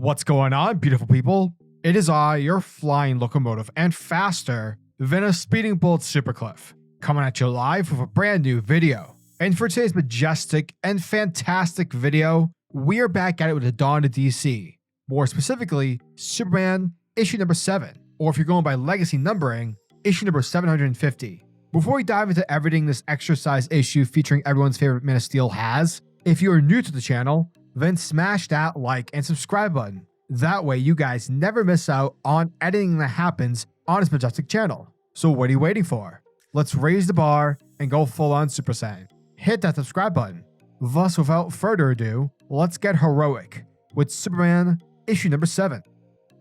What's going on, beautiful people? It is I, your flying locomotive and faster than a speeding bullet SuperCliff, coming at you live with a brand new video. And for today's majestic and fantastic video, we are back at it with the DawnofDC, more specifically, Superman issue number 7, or if you're going by legacy numbering, issue number 750. Before we dive into everything this extra-sized issue featuring everyone's favorite Man of Steel has, if you are new to the channel, then smash that like and subscribe button. That way you guys never miss out on anything that happens on this majestic channel. So what are you waiting for? Let's raise the bar and go full on Super Saiyan. Hit that subscribe button. Thus, without further ado, let's get heroic with Superman issue number 7.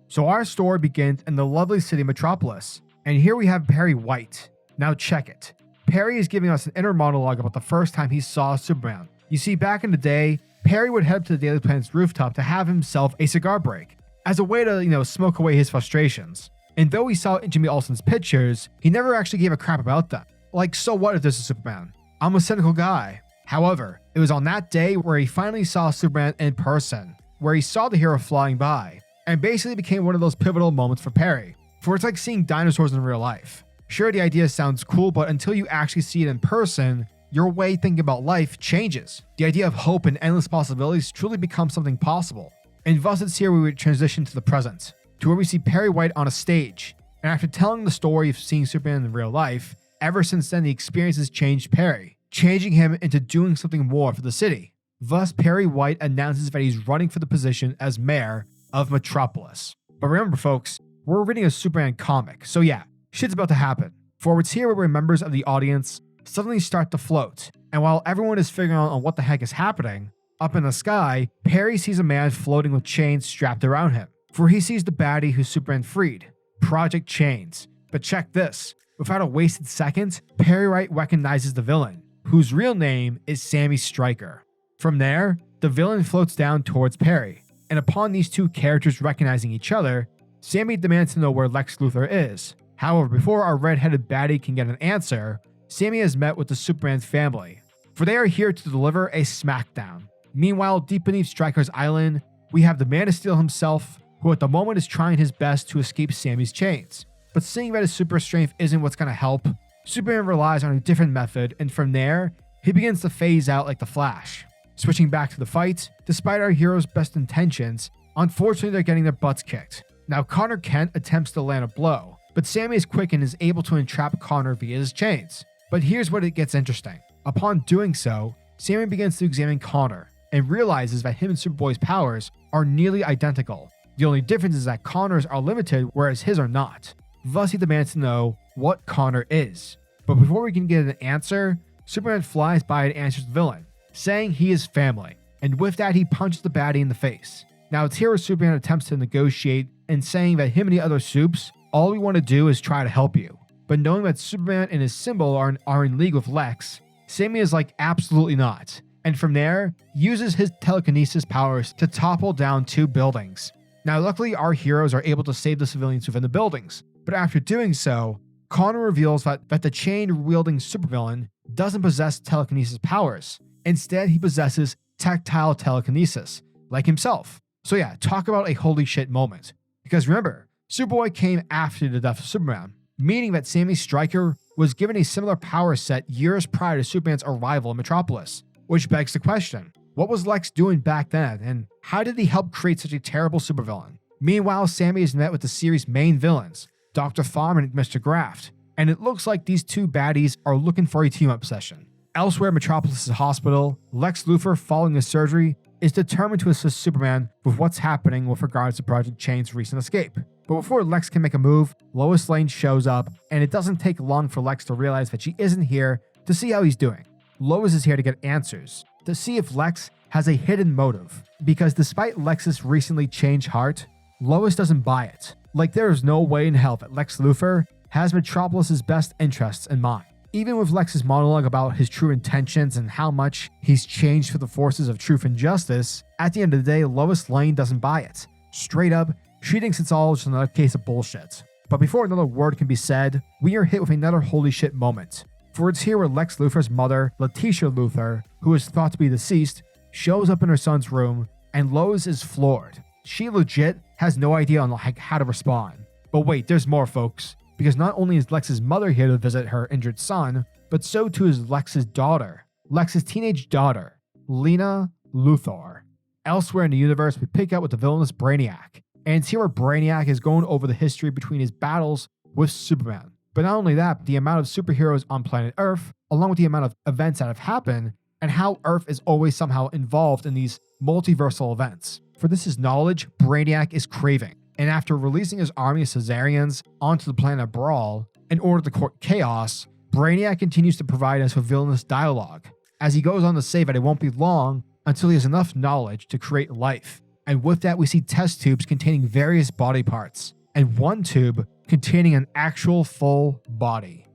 So our story begins in the lovely city Metropolis, and here we have Perry White. Now check it. Perry is giving us an inner monologue about the first time he saw Superman. You see, back in the day, Perry would head up to the Daily Planet's rooftop to have himself a cigar break, as a way to, smoke away his frustrations. And though he saw Jimmy Olsen's pictures, he never actually gave a crap about them. Like, so what if this is Superman? I'm a cynical guy. However, it was on that day where he finally saw Superman in person, where he saw the hero flying by, and basically became one of those pivotal moments for Perry. For it's like seeing dinosaurs in real life. Sure, the idea sounds cool, but until you actually see it in person, your way thinking about life changes. The idea of hope and endless possibilities truly becomes something possible. And thus it's here we would transition to the present, to where we see Perry White on a stage. And after telling the story of seeing Superman in real life, ever since then the experiences changed Perry, changing him into doing something more for the city. Thus Perry White announces that he's running for the position as mayor of Metropolis. But remember folks, we're reading a Superman comic, so yeah, shit's about to happen. For it's here where members of the audience suddenly start to float, and while everyone is figuring out on what the heck is happening, up in the sky, Perry sees a man floating with chains strapped around him, for he sees the baddie who Superman freed, Project Chains. But check this, without a wasted second, Perry White recognizes the villain, whose real name is Sammy Stryker. From there, the villain floats down towards Perry, and upon these two characters recognizing each other, Sammy demands to know where Lex Luthor is. However, before our red-headed baddie can get an answer, Sammy has met with the SupermanFamily, for they are here to deliver a smackdown. Meanwhile, deep beneath Stryker's island, we have the Man of Steel himself, who at the moment is trying his best to escape Sammy's chains. But seeing that his super strength isn't what's going to help, Superman relies on a different method, and from there, he begins to phase out like the Flash. Switching back to the fight, despite our hero's best intentions, unfortunately they're getting their butts kicked. Now Connor Kent attempts to land a blow, but Sammy is quick and is able to entrap Connor via his chains. But here's where it gets interesting. Upon doing so, Sammy begins to examine Connor and realizes that him and Superboy's powers are nearly identical. The only difference is that Connor's are limited whereas his are not. Thus he demands to know what Connor is. But before we can get an answer, Superman flies by and answers the villain, saying he is family. And with that he punches the baddie in the face. Now it's here where Superman attempts to negotiate and saying that him and the other Supes, all we want to do is try to help you. But knowing that Superman and his symbol are in league with Lex, Sammy is like, absolutely not. And from there, uses his telekinesis powers to topple down 2 buildings. Now luckily our heroes are able to save the civilians within the buildings, but after doing so, Connor reveals that the chain-wielding supervillain doesn't possess telekinesis powers. Instead, he possesses tactile telekinesis, like himself. So yeah, talk about a holy shit moment. Because remember, Superboy came after the death of Superman, meaning that Sammy Stryker was given a similar power set years prior to Superman's arrival in Metropolis. Which begs the question, what was Lex doing back then, and how did he help create such a terrible supervillain? Meanwhile, Sammy is met with the series' main villains, Dr. Farm and Mr. Graft, and it looks like these two baddies are looking for a team-up session. Elsewhere in Metropolis' hospital, Lex Luthor, following his surgery, is determined to assist Superman with what's happening with regards to Project Chain's recent escape. But before Lex can make a move, Lois Lane shows up, and it doesn't take long for Lex to realize that she isn't here to see how he's doing. Lois is here to get answers, to see if Lex has a hidden motive, because despite Lex's recently changed heart, Lois doesn't buy it. Like there is no way in hell that Lex Luthor has Metropolis' best interests in mind. Even with Lex's monologue about his true intentions and how much he's changed for the forces of truth and justice, at the end of the day, Lois Lane doesn't buy it. Straight up, she thinks it's all just another case of bullshit. But before another word can be said, we are hit with another holy shit moment. For it's here where Lex Luthor's mother, Letitia Luthor, who is thought to be deceased, shows up in her son's room, and Lois is floored. She legit has no idea on like how to respond. But wait, there's more, folks, because not only is Lex's mother here to visit her injured son, but so too is Lex's daughter, Lex's teenage daughter, Lex Luthor. Elsewhere in the universe, we pick up with the villainous Brainiac, and it's here where Brainiac is going over the history between his battles with Superman. But not only that, but the amount of superheroes on planet Earth, along with the amount of events that have happened, and how Earth is always somehow involved in these multiversal events. For this is knowledge Brainiac is craving, and after releasing his army of Caesarians onto the planet Brawl in order to court chaos, Brainiac continues to provide us with villainous dialogue, as he goes on to say that it won't be long until he has enough knowledge to create life. And with that, we see test tubes containing various body parts, and one tube containing an actual full body.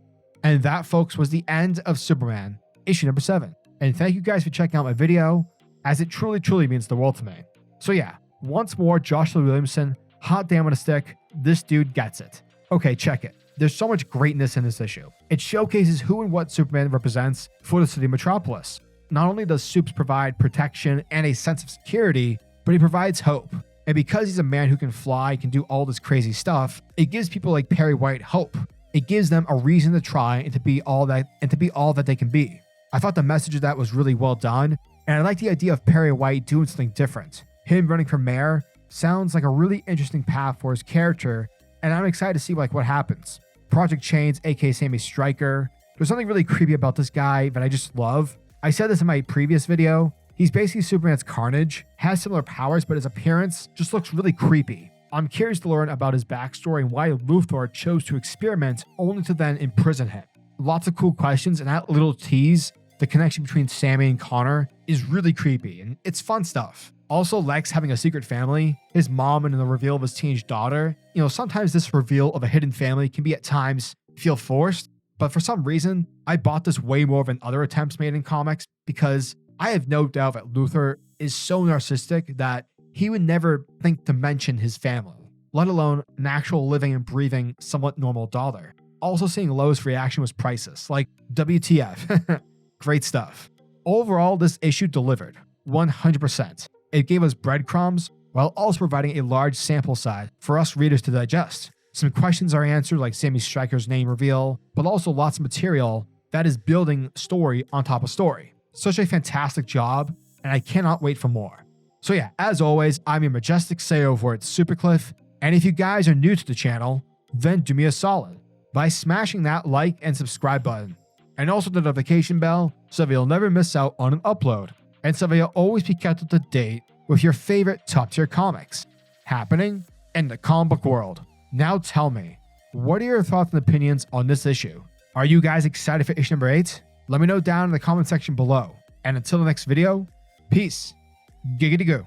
And that, folks, was the end of Superman, issue number 7. And thank you guys for checking out my video, as it truly means the world to me. So yeah, once more, Joshua Williamson, hot damn on a stick, this dude gets it. Okay, check it. There's so much greatness in this issue. It showcases who and what Superman represents for the city of Metropolis. Not only does Supes provide protection and a sense of security, but he provides hope. And because he's a man who can fly, can do all this crazy stuff, it gives people like Perry White hope. It gives them a reason to try and to be all that they can be. I thought the message of that was really well done, and I like the idea of Perry White doing something different. Him running for mayor sounds like a really interesting path for his character, and I'm excited to see what happens. Project Chains, aka Sammy Stryker. There's something really creepy about this guy that I just love. I said this in my previous video. He's basically Superman's Carnage, has similar powers, but his appearance just looks really creepy. I'm curious to learn about his backstory and why Luthor chose to experiment only to then imprison him. Lots of cool questions, and that little tease, the connection between Sammy and Connor, is really creepy, and it's fun stuff. Also, Lex having a secret family, his mom, and the reveal of his teenage daughter. Sometimes this reveal of a hidden family can be at times feel forced, but for some reason, I bought this way more than other attempts made in comics because I have no doubt that Luthor is so narcissistic that he would never think to mention his family, let alone an actual living and breathing, somewhat normal daughter. Also, seeing Lois' reaction was priceless, like WTF. Great stuff. Overall, this issue delivered 100%. It gave us breadcrumbs while also providing a large sample size for us readers to digest. Some questions are answered, like Sammy Stryker's name reveal, but also lots of material that is building story on top of story. Such a fantastic job, and I cannot wait for more. So yeah, as always, I'm your majestic say over at SuperCliff, and if you guys are new to the channel, then do me a solid by smashing that like and subscribe button, and also the notification bell so that you'll never miss out on an upload, and so that you'll always be kept up to date with your favorite top tier comics happening in the comic book world. Now tell me, what are your thoughts and opinions on this issue? Are you guys excited for issue number 8? Let me know down in the comment section below. And until the next video, peace. Giggity goo.